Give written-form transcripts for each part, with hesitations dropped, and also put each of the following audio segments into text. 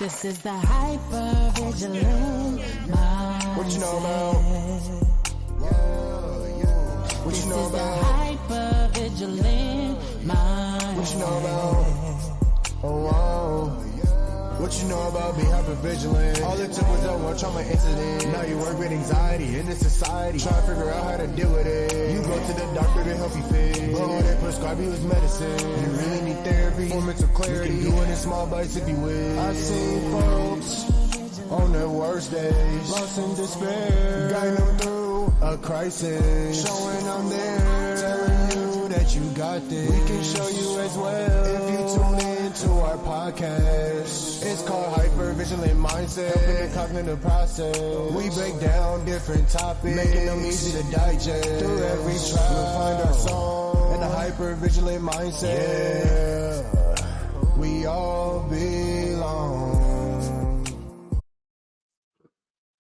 This is the Hypervigilant Mindset. What you know about? What you know about? Hypervigilant Mindset. What you know about? Oh, wow. What you know about being hypervigilant? All it took was that one trauma incident. Now you work with anxiety in this society. Try to figure out how to deal with it. You go to the doctor to help you fix. But all they prescribe you is medicine. You really need therapy for mental clarity. You can do it in small bites if you wish. I've seen folks on their worst days, lost in despair, guiding them through a crisis, showing them there, telling you that you got this. We can show you as well if you tune into our podcast. It's called Hypervigilant Mindset, helping the cognitive process. We break down different topics, making them easy to digest. Through every trial, we'll find our song in the Hypervigilant Mindset. Yeah, we all belong.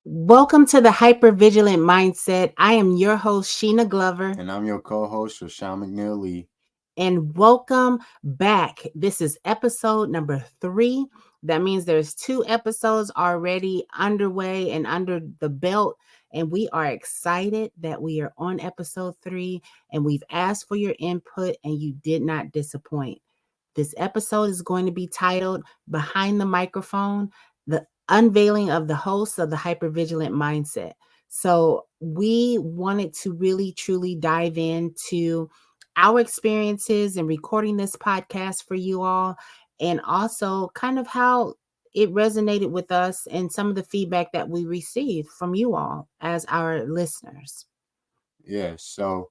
Welcome to the Hypervigilant Mindset. I am your host, Sheena Glover. And I'm your co-host, Rashawn McNeil Lee. And welcome back. This is episode number 3. That means there's 2 episodes already underway and under the belt. And we are excited that we are on episode 3. And we've asked for your input and you did not disappoint. This episode is going to be titled Behind the Microphone, the Unveiling of the Hosts of the Hypervigilant Mindset. So we wanted to really, truly dive into our experiences in recording this podcast for you all, and also kind of how it resonated with us and some of the feedback that we received from you all as our listeners. Yeah, so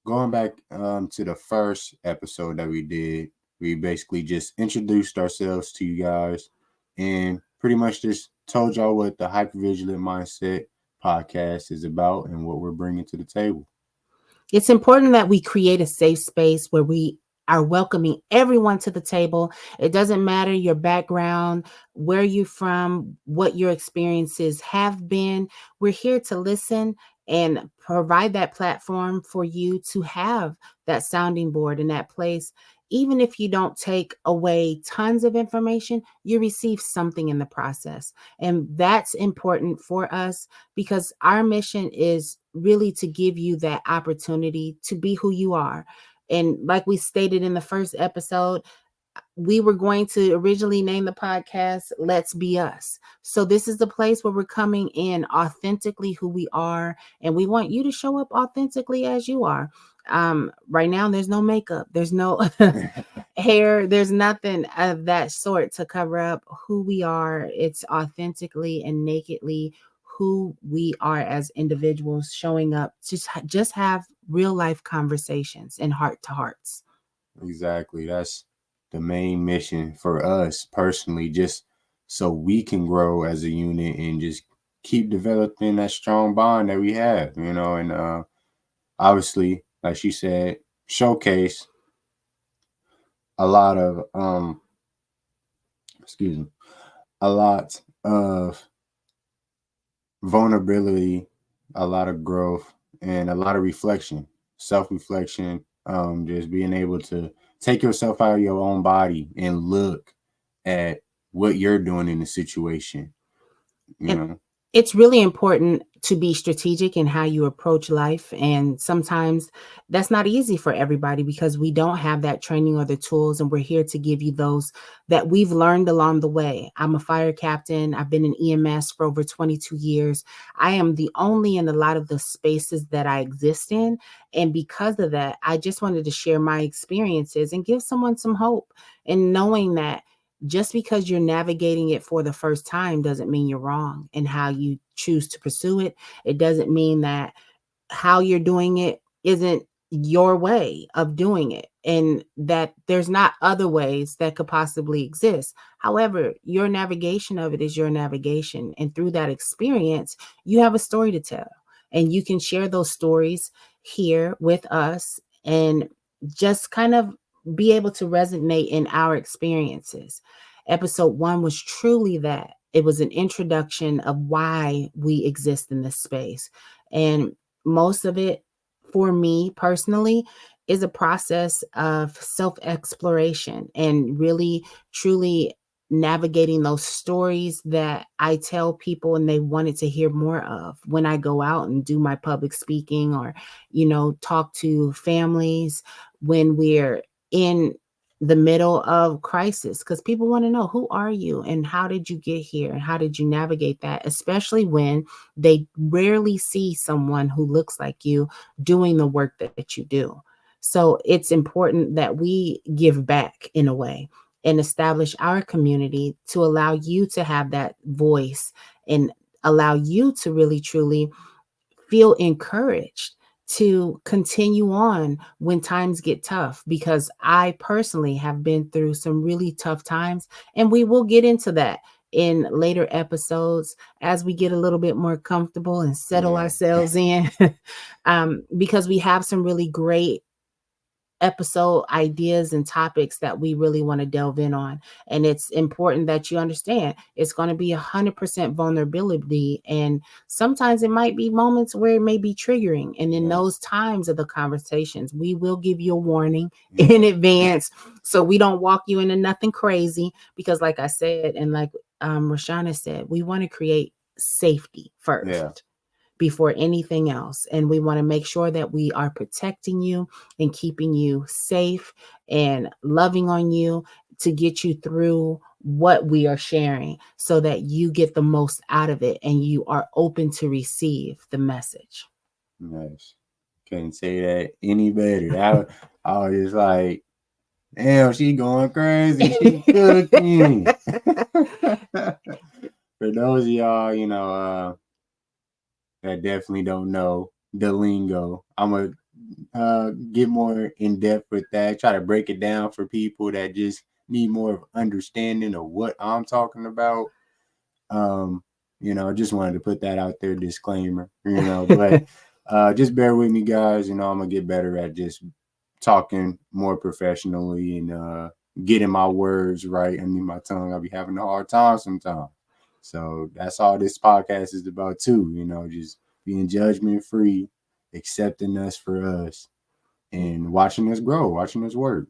going back to the first episode that we did, we basically just introduced ourselves to you guys and pretty much just told y'all what the Hypervigilant Mindset podcast is about and what we're bringing to the table. It's important that we create a safe space where we are welcoming everyone to the table. It doesn't matter your background, where you're from, what your experiences have been. We're here to listen and provide that platform for you to have that sounding board in that place. Even if you don't take away tons of information, you receive something in the process. And that's important for us because our mission is really to give you that opportunity to be who you are. And like we stated in the first episode, we were going to originally name the podcast Let's Be Us. So this is the place where we're coming in authentically who we are. And we want you to show up authentically as you are. Right now, there's no makeup. There's no hair. There's nothing of that sort to cover up who we are. It's authentically and nakedly who we are as individuals showing up to just have real life conversations and heart to hearts. Exactly. That's the main mission for us personally, just so we can grow as a unit and just keep developing that strong bond that we have, and obviously, like she said, showcase a lot of a lot of vulnerability, a lot of growth, and a lot of reflection, self-reflection, just being able to take yourself out of your own body and look at what you're doing in the situation, It's really important to be strategic in how you approach life. And sometimes that's not easy for everybody because we don't have that training or the tools. And we're here to give you those that we've learned along the way. I'm a fire captain. I've been in EMS for over 22 years. I am the only in a lot of the spaces that I exist in. And because of that, I just wanted to share my experiences and give someone some hope, and knowing that just because you're navigating it for the first time doesn't mean you're wrong in how you choose to pursue it. It doesn't mean that how you're doing it isn't your way of doing it and that there's not other ways that could possibly exist. However, your navigation of it is your navigation. And through that experience, you have a story to tell, and you can share those stories here with us and just kind of be able to resonate in our experiences. Episode 1 was truly that. It was an introduction of why we exist in this space. And most of it, for me personally, is a process of self-exploration and really, truly navigating those stories that I tell people and they wanted to hear more of when I go out and do my public speaking, or, talk to families when we're in the middle of crisis, because people want to know, who are you and how did you get here and how did you navigate that, especially when they rarely see someone who looks like you doing the work that you do. So it's important that we give back in a way and establish our community to allow you to have that voice and allow you to really truly feel encouraged to continue on when times get tough, because I personally have been through some really tough times, and we will get into that in later episodes as we get a little bit more comfortable and settle Yeah. ourselves in. Because we have some really great episode ideas and topics that we really want to delve in on. And it's important that you understand it's going to be 100% vulnerability. And sometimes it might be moments where it may be triggering. And in those times of the conversations, we will give you a warning in advance so we don't walk you into nothing crazy. Because like I said, and like Rashana said, we want to create safety first before anything else. And we want to make sure that we are protecting you and keeping you safe and loving on you to get you through what we are sharing so that you get the most out of it and you are open to receive the message. Nice. Couldn't say that any better. I was just like, damn, she going crazy. She cooking. For those of y'all, that definitely don't know the lingo, I'm going to get more in depth with that. Try to break it down for people that just need more of understanding of what I'm talking about. I just wanted to put that out there, disclaimer, but just bear with me, guys. I'm going to get better at just talking more professionally and getting my words right under my tongue. I'll be having a hard time sometimes. So that's all this podcast is about too, just being judgment free, accepting us for us, and watching us grow, watching us work,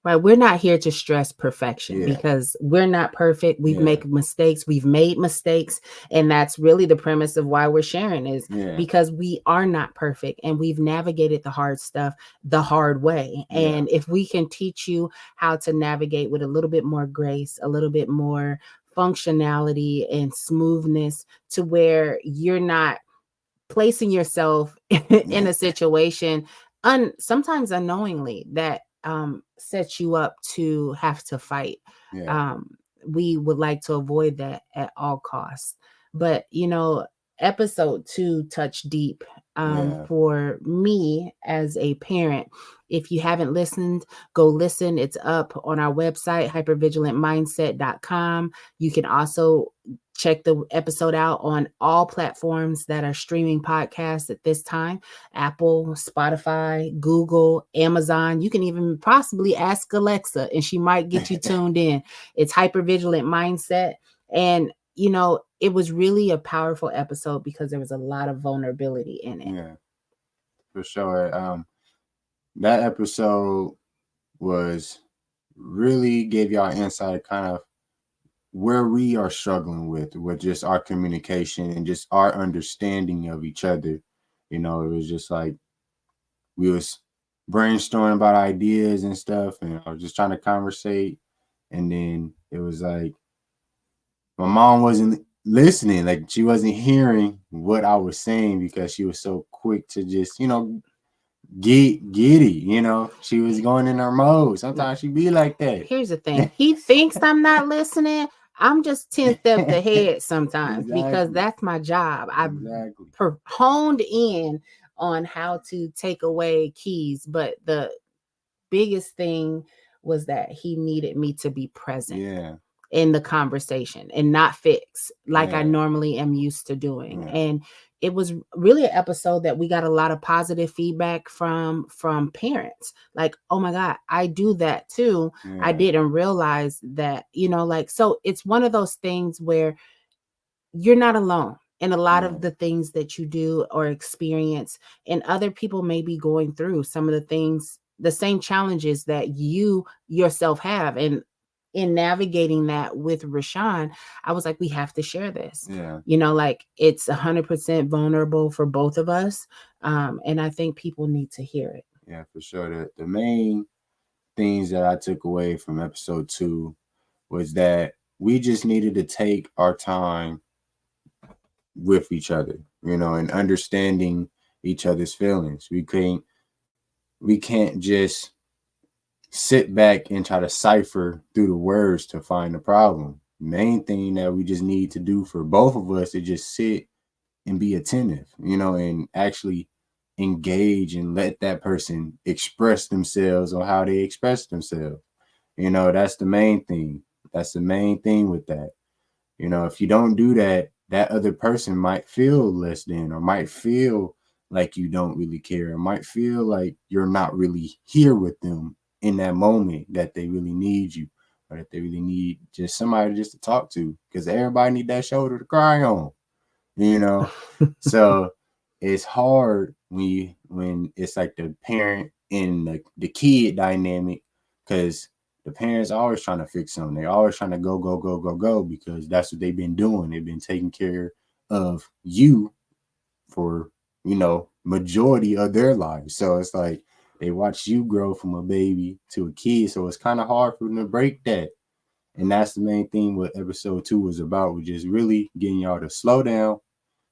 Right. We're not here to stress perfection because we're not perfect. We make mistakes. We've made mistakes. And that's really the premise of why we're sharing is because we are not perfect and we've navigated the hard stuff the hard way. And if we can teach you how to navigate with a little bit more grace, a little bit more functionality and smoothness to where you're not placing yourself in a situation sometimes unknowingly that sets you up to have to fight. We would like to avoid that at all costs. But episode 2 touched deep for me as a parent. If you haven't listened, go listen. It's up on our website, hypervigilantmindset.com. You can also check the episode out on all platforms that are streaming podcasts at this time: Apple, Spotify, Google, Amazon. You can even possibly ask Alexa and she might get you tuned in. It's Hypervigilant Mindset. And it was really a powerful episode because there was a lot of vulnerability in it. Yeah, for sure. That episode was really gave y'all insight kind of where we are struggling with just our communication and just our understanding of each other. It was just like we was brainstorming about ideas and stuff, and I was just trying to conversate, and then it was like my mom wasn't listening, like she wasn't hearing what I was saying because she was so quick to just get giddy. She was going in her mode. Sometimes she be like that. Here's the thing. He thinks I'm not listening. I'm just 10 steps ahead sometimes because that's my job. I've honed in on how to take away keys. But the biggest thing was that he needed me to be present in the conversation and not fix like I normally am used to doing. And it was really an episode that we got a lot of positive feedback from parents. Like, oh my God, I do that too. I didn't realize that, so it's one of those things where you're not alone in a lot of the things that you do or experience, and other people may be going through some of the things, the same challenges that you yourself have. And in navigating that with Rashawn, I was like, we have to share this. Yeah. Like it's 100% vulnerable for both of us. And I think people need to hear it. Yeah, for sure. The main things that I took away from episode 2 was that we just needed to take our time with each other, and understanding each other's feelings. We can't just sit back and try to cipher through the words to find the problem. Main thing that we just need to do for both of us is just sit and be attentive, and actually engage and let that person express themselves on how they express themselves. That's the main thing. That's the main thing with that. If you don't do that, that other person might feel less than, or might feel like you don't really care, or might feel like you're not really here with them in that moment that they really need you, or that they really need just somebody just to talk to, because everybody need that shoulder to cry on, So it's hard when it's like the parent and the kid dynamic, because the parents are always trying to fix something. They're always trying to go, go, go, go, go, because that's what they've been doing. They've been taking care of you for, majority of their lives. So it's like they watch you grow from a baby to a kid. So it's kind of hard for them to break that. And that's the main thing what episode 2 was about, was just really getting y'all to slow down,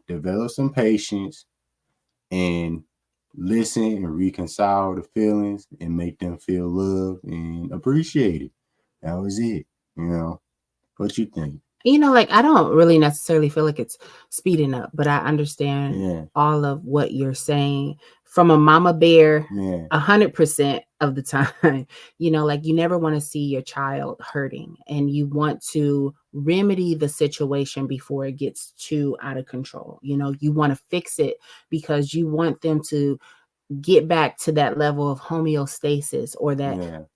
develop some patience, and listen and reconcile the feelings and make them feel loved and appreciated. That was it. What you think? Like I don't really necessarily feel like it's speeding up, but I understand Yeah. all of what you're saying from a mama bear. Yeah. 100% of the time, like you never want to see your child hurting, and you want to remedy the situation before it gets too out of control. You want to fix it because you want them to get back to that level of homeostasis, or that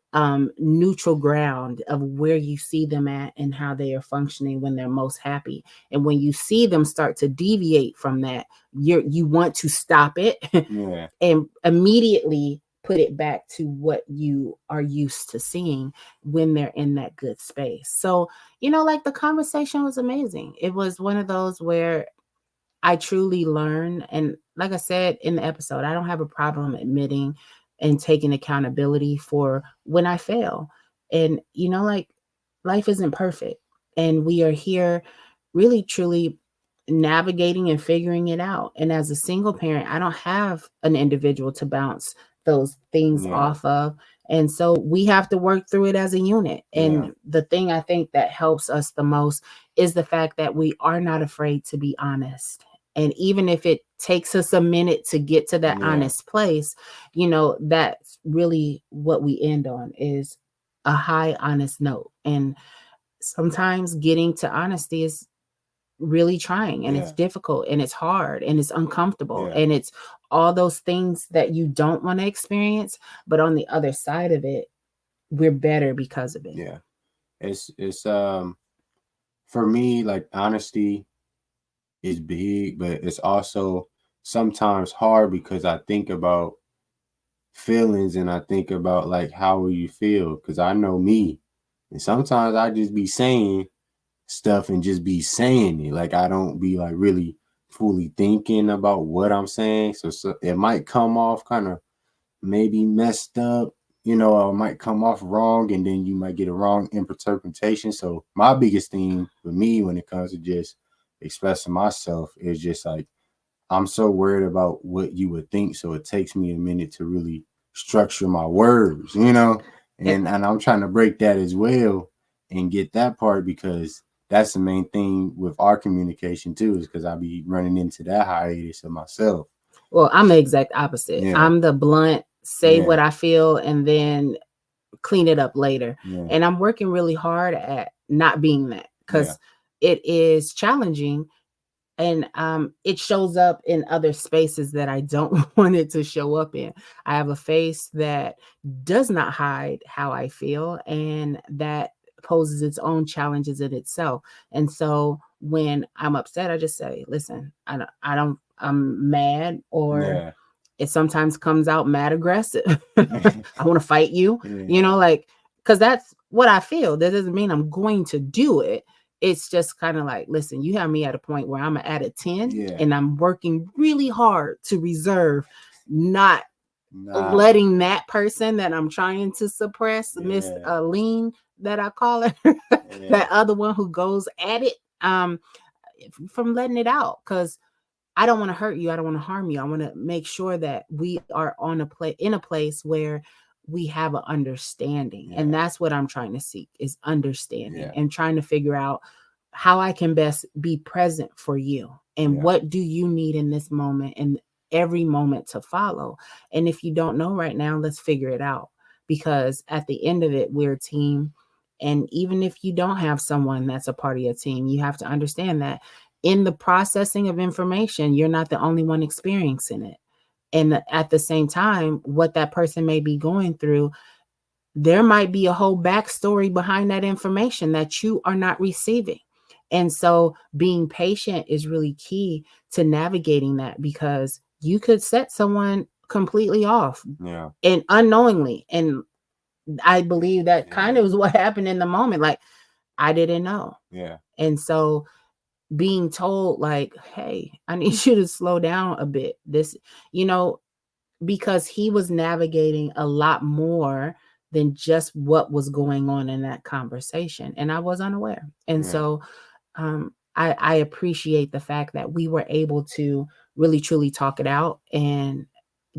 neutral ground of where you see them at and how they are functioning when they're most happy. And when you see them start to deviate from that, you want to stop it and immediately put it back to what you are used to seeing when they're in that good space. So, like the conversation was amazing. It was one of those where I truly learn. And like I said in the episode, I don't have a problem admitting and taking accountability for when I fail. And, like life isn't perfect. And we are here really, truly navigating and figuring it out. And as a single parent, I don't have an individual to bounce those things off of. And so we have to work through it as a unit. And the thing I think that helps us the most is the fact that we are not afraid to be honest. And even if it takes us a minute to get to that honest place, that's really what we end on, is a high honest note. And sometimes getting to honesty is really trying, and it's difficult, and it's hard, and it's uncomfortable, and it's all those things that you don't want to experience. But on the other side of it, we're better because of it. Yeah. It's for me, like, honesty is big, but it's also sometimes hard, because I think about feelings, and I think about like, how will you feel? Because I know me, and sometimes I just be saying stuff and just be saying it. Like, I don't be like really fully thinking about what I'm saying. So it might come off kind of maybe messed up, or it might come off wrong, and then you might get a wrong interpretation. So my biggest thing for me when it comes to just expressing myself is just like, I'm so worried about what you would think. So it takes me a minute to really structure my words, and I'm trying to break that as well and get that part, because that's the main thing with our communication too, is because I be running into that hiatus of myself. Well, I'm the exact opposite. I'm the blunt, say what I feel, and then clean it up later. And I'm working really hard at not being that, because it is challenging. And it shows up in other spaces that I don't want it to show up in. I have a face that does not hide how I feel, and that poses its own challenges in itself. And so when I'm upset, I just say, listen, I'm mad, or it sometimes comes out mad aggressive. I want to fight you, like, because that's what I feel. That doesn't mean I'm going to do it. It's just kind of like, listen, you have me at a point where I'm at a 10 Yeah. and I'm working really hard to reserve not Nah. letting that person that I'm trying to suppress, Miss Yeah. Lean, that I call her, Yeah. that other one who goes at it, from letting it out. Because I don't want to hurt you. I don't want to harm you. I want to make sure that we are in a place where we have an understanding. Yeah. And that's what I'm trying to seek, is understanding, Yeah. and trying to figure out how I can best be present for you, and Yeah. what do you need in this moment and every moment to follow. And if you don't know right now, let's figure it out, because at the end of it, we're a team. And even if you don't have someone that's a part of your team, you have to understand that in the processing of information, you're not the only one experiencing it. And at the same time, what that person may be going through, there might be a whole backstory behind that information that you are not receiving. And so being patient is really key to navigating that, because you could set someone completely off, Yeah. and unknowingly. And I believe that kind Yeah. of is what happened in the moment. Like, I didn't know. Yeah. And so being told, like, hey, I need you to slow down a bit. This, you know, because he was navigating a lot more than just what was going on in that conversation. And I was unaware. And Yeah. so I appreciate the fact that we were able to really, truly talk it out and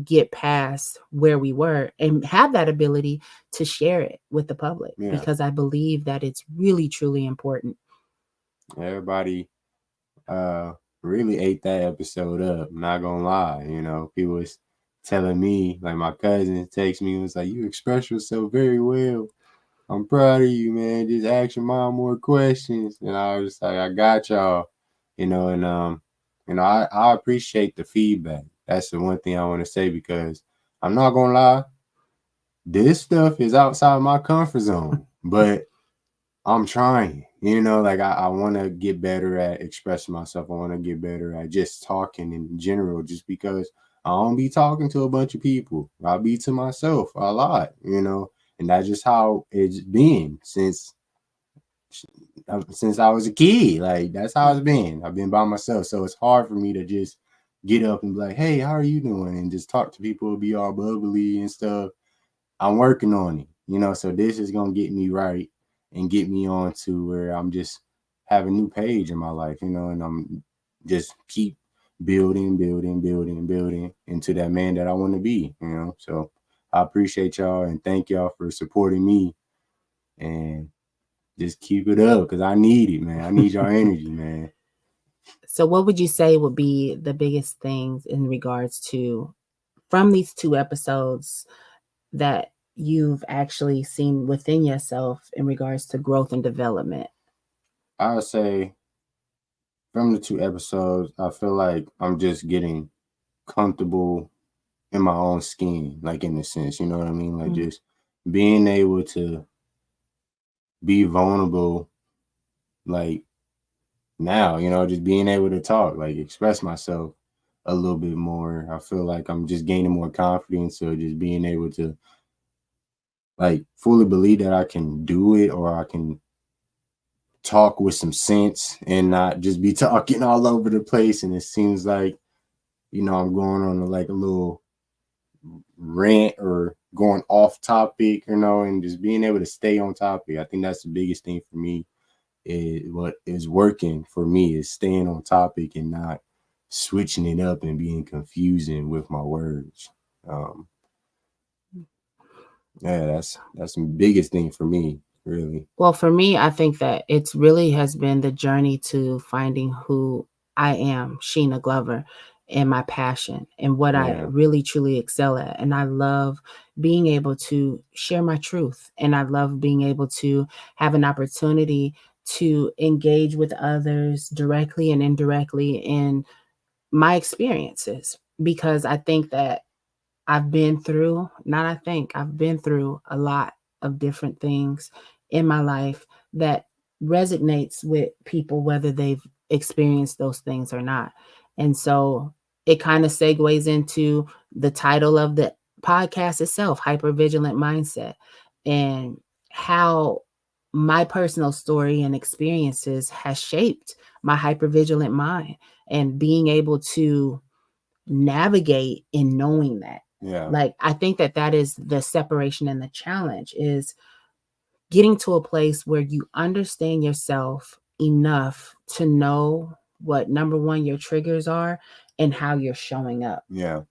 get past where we were, and have that ability to share it with the public, Yeah. because I believe that it's really, truly important. Everybody really ate that episode up. I'm not gonna lie. You know, people was telling me, like my cousin texted me and was like, "You express yourself very well. I'm proud of you, man. Just ask your mom more questions." And I was just like, "I got y'all." You know, and I appreciate the feedback. That's the one thing I want to say, because I'm not gonna lie, this stuff is outside my comfort zone, but I'm trying, you know, like I want to get better at expressing myself. I want to get better at just talking in general, just because I don't be talking to a bunch of people. I be to myself a lot, you know, and that's just how it's been since I was a kid. Like, that's how it's been. I've been by myself. So it's hard for me to just get up and be like, "Hey, how are you doing?" And just talk to people, be all bubbly and stuff. I'm working on it, you know, so this is going to get me right and get me on to where I'm just have a new page in my life, you know, and I'm just keep building into that man that I want to be, you know. So I appreciate y'all and thank y'all for supporting me, and just keep it up, because I need it, man. I need y'all energy, man. So what would you say would be the biggest things in regards to, from these 2 episodes, that you've actually seen within yourself in regards to growth and development? I would say from the 2 episodes, I feel like I'm just getting comfortable in my own skin, like, in a sense, you know what I mean? Like, just being able to be vulnerable, like, now, you know, just being able to talk, like, express myself a little bit more. I feel like I'm just gaining more confidence, so just being able to, like, fully believe that I can do it, or I can talk with some sense and not just be talking all over the place. And it seems like, you know, I'm going on like a little rant or going off topic, you know, and just being able to stay on topic. I think that's the biggest thing for me. Is what is working for me is staying on topic and not switching it up and being confusing with my words. Yeah, that's the biggest thing for me, really. Well, for me, I think that it's really has been the journey to finding who I am, Sheena Glover, and my passion and what I Yeah. really truly excel at. And I love being able to share my truth. And I love being able to have an opportunity to engage with others directly and indirectly in my experiences, because I think that I've been through, not I think, I've been through a lot of different things in my life that resonates with people, whether they've experienced those things or not. And so it kind of segues into the title of the podcast itself, Hypervigilant Mindset, and how my personal story and experiences has shaped my hypervigilant mind, and being able to navigate in knowing that. Yeah. Like, I think that that is the separation and the challenge, is getting to a place where you understand yourself enough to know what, number one, your triggers are and how you're showing up, Yeah.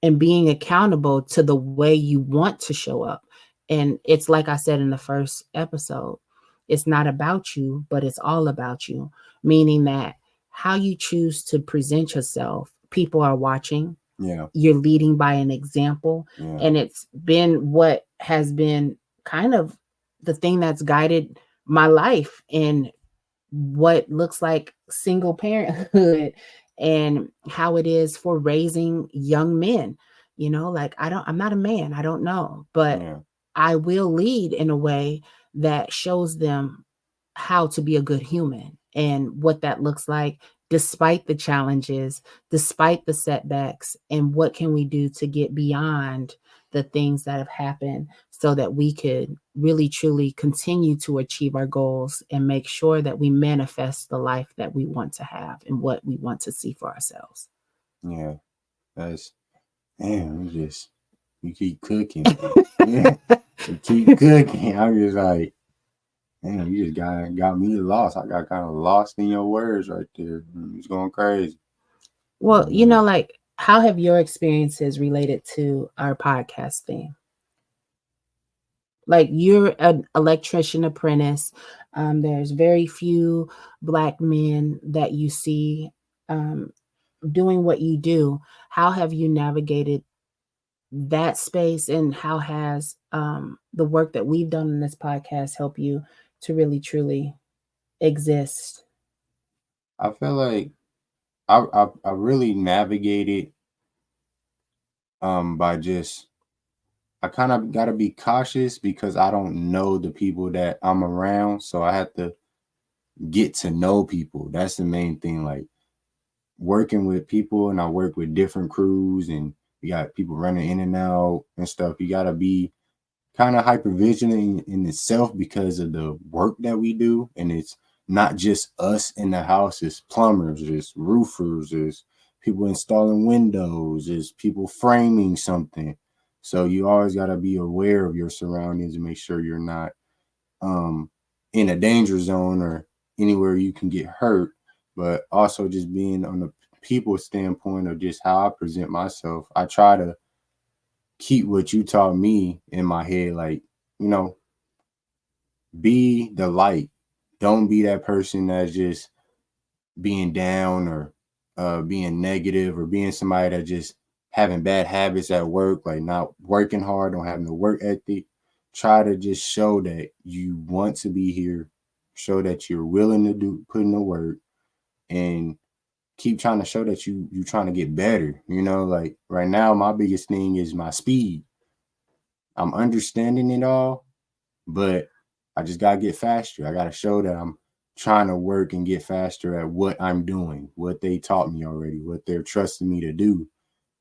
and being accountable to the way you want to show up. And it's like I said in the first episode, it's not about you, but it's all about you, meaning that how you choose to present yourself, people are watching, Yeah. you're leading by an example. Yeah. And it's been what has been kind of the thing that's guided my life in what looks like single parenthood and how it is for raising young men. You know, like, I'm not a man, I don't know, but Yeah. I will lead in a way that shows them how to be a good human and what that looks like, despite the challenges, despite the setbacks, and what can we do to get beyond the things that have happened so that we could really truly continue to achieve our goals and make sure that we manifest the life that we want to have and what we want to see for ourselves. Yeah. That's, damn, you keep cooking. Yeah. You keep cooking. I'm just like, damn, you just got me lost. I got kind of lost in your words right there. It's going crazy. Well, Yeah. like, how have your experiences related to our podcast thing? Like, you're an electrician apprentice. There's very few Black men that you see um, doing what you do. How have you navigated that space, and how has the work that we've done in this podcast help you to really truly exist? I feel like I really navigated by just, I kind of got to be cautious because I don't know the people that I'm around, so I have to get to know people. That's the main thing. Like, working with people, and I work with different crews, and we got people running in and out and stuff. You got to be kind of hyper vigilant in itself because of the work that we do. And it's not just us in the house, it's plumbers, it's roofers, it's people installing windows, it's people framing something. So you always got to be aware of your surroundings and make sure you're not in a danger zone or anywhere you can get hurt. But also just being on the people standpoint of just how I present myself, I try to keep what you taught me in my head. Like, you know, be the light. Don't be that person that's just being down or being negative, or being somebody that just having bad habits at work, like not working hard, don't have no work ethic. Try to just show that you want to be here, show that you're willing to put in the work, and keep trying to show that you trying to get better. You know, like right now, my biggest thing is my speed. I'm understanding it all, but I just gotta get faster. I gotta show that I'm trying to work and get faster at what I'm doing, what they taught me already, what they're trusting me to do,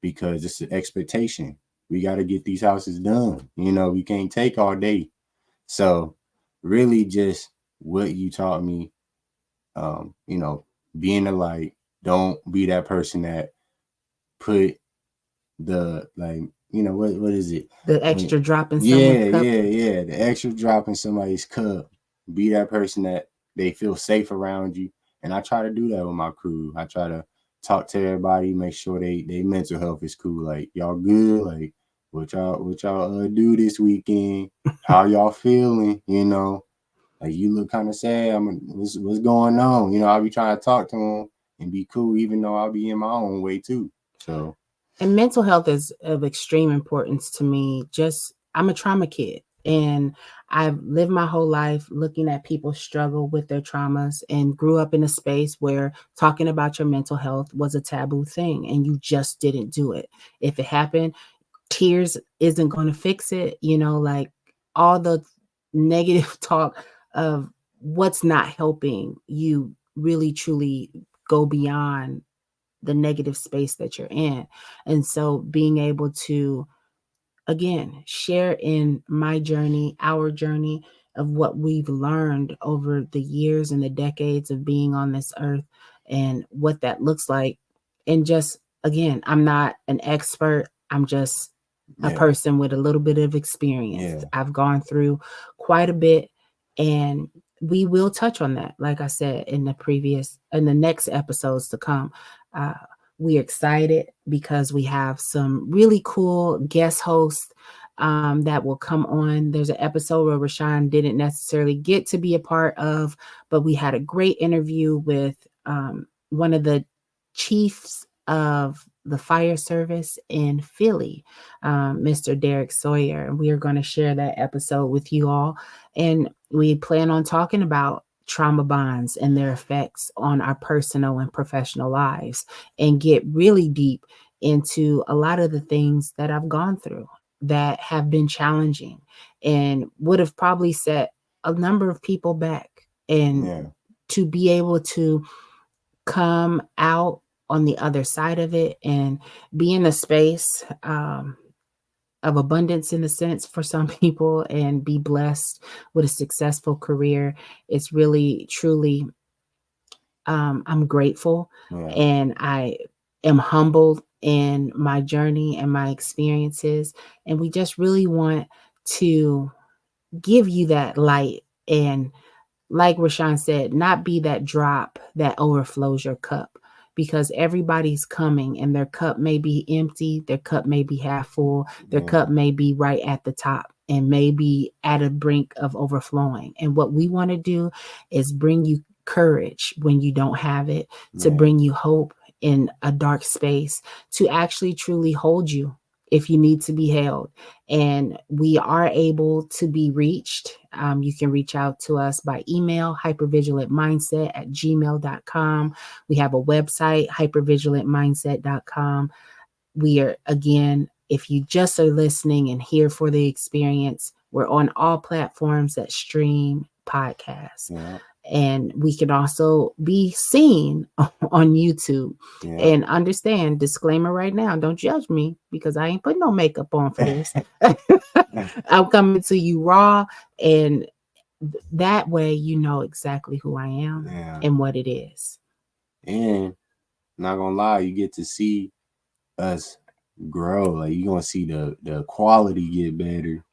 because it's an expectation. We got to get these houses done. You know, we can't take all day. So really just what you taught me, you know, being a light. Don't be that person that put the, like, you know, what is it? The extra drop in someone's Yeah, cup. yeah. The extra drop in somebody's cup. Be that person that they feel safe around you. And I try to do that with my crew. I try to talk to everybody, make sure they mental health is cool. Like, y'all good? Like, what y'all do this weekend? How y'all feeling? You know, like, you look kind of sad. What's going on? You know, I'll be trying to talk to them and be cool, even though I'll be in my own way too. So And mental health is of extreme importance to me. I'm a trauma kid, and I've lived my whole life looking at people struggle with their traumas, and grew up in a space where talking about your mental health was a taboo thing and you just didn't do it. If it happened, tears isn't going to fix it. You know, like, all the negative talk of what's not helping you really truly go beyond the negative space that you're in. And so being able to, again, share in my journey, our journey, of what we've learned over the years and the decades of being on this earth and what that looks like. And just, again, I'm not an expert. I'm just a person with a little bit of experience. I've gone through quite a bit, and we will touch on that, like I said, in the next episodes to come. We're excited because we have some really cool guest hosts that will come on. There's an episode where Rashawn didn't necessarily get to be a part of, but we had a great interview with one of the chiefs of the fire service in Philly, Mr. Derek Sawyer. And we are going to share that episode with you all. And we plan on talking about trauma bonds and their effects on our personal and professional lives, and get really deep into a lot of the things that I've gone through that have been challenging and would have probably set a number of people back. And to be able to come out on the other side of it and be in a space of abundance, in a sense, for some people, and be blessed with a successful career. It's really, truly, I'm grateful, and I am humbled in my journey and my experiences. And we just really want to give you that light, and, like Rashawn said, not be that drop that overflows your cup, because everybody's coming and their cup may be empty, their cup may be half full, their cup may be right at the top and may be at a brink of overflowing. And what we want to do is bring you courage when you don't have it, to bring you hope in a dark space, to actually truly hold you if you need to be held. And we are able to be reached. You can reach out to us by email, hypervigilantmindset@gmail.com. We have a website, hypervigilantmindset.com. We are, again, if you just are listening and here for the experience, we're on all platforms that stream podcasts. And we can also be seen on YouTube. And understand, disclaimer right now, don't judge me, because I ain't putting no makeup on for this. I'm coming to you raw, and that way you know exactly who I am and what it is. And not gonna lie, you get to see us grow. Like, you're gonna see the quality get better.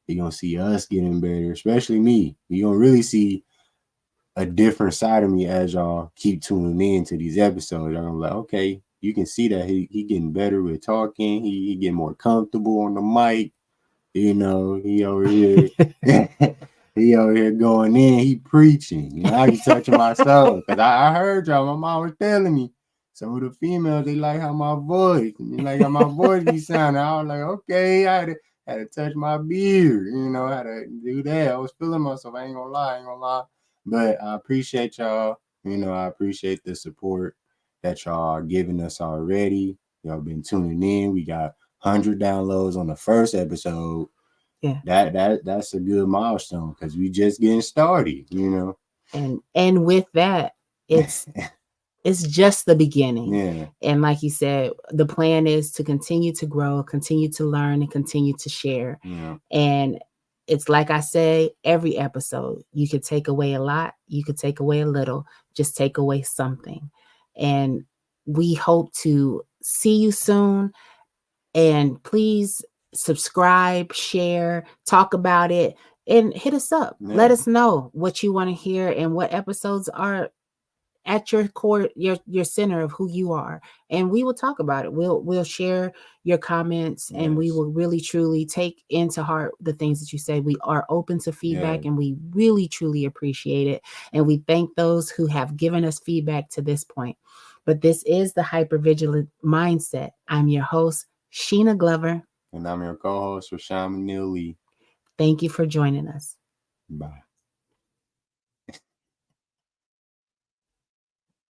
You're gonna see us getting better, especially me. You're gonna really see a different side of me as y'all keep tuning in to these episodes. I'm like, okay, you can see that he getting better with talking. He getting more comfortable on the mic. You know, he over here, he over here going in. He preaching. You know, I be touching my soul, because I heard y'all. My mom was telling me some of the females, they like how my voice, they like how my voice be sounding. I was like, okay, I had to touch my beard. You know, I had to do that. I was feeling myself. I ain't gonna lie. But I appreciate y'all. You know, I appreciate the support that y'all are giving us already. Y'all been tuning in. We got 100 downloads on the first episode. That's a good milestone, because we just getting started, you know. And with that, it's just the beginning. And like you said, the plan is to continue to grow, continue to learn, and continue to share. And it's like I say, every episode, you could take away a lot, you could take away a little, just take away something. And we hope to see you soon. And please subscribe, share, talk about it, and hit us up. Let us know what you want to hear and what episodes are at your core, your center of who you are, and we will talk about it. We'll share your comments, and we will really truly take into heart the things that you say. We are open to feedback, and we really truly appreciate it. And we thank those who have given us feedback to this point. But this is the Hypervigilant Mindset. I'm your host, Sheena Glover. And I'm your co-host, Rashawn McNeil Lee. Thank you for joining us. Bye.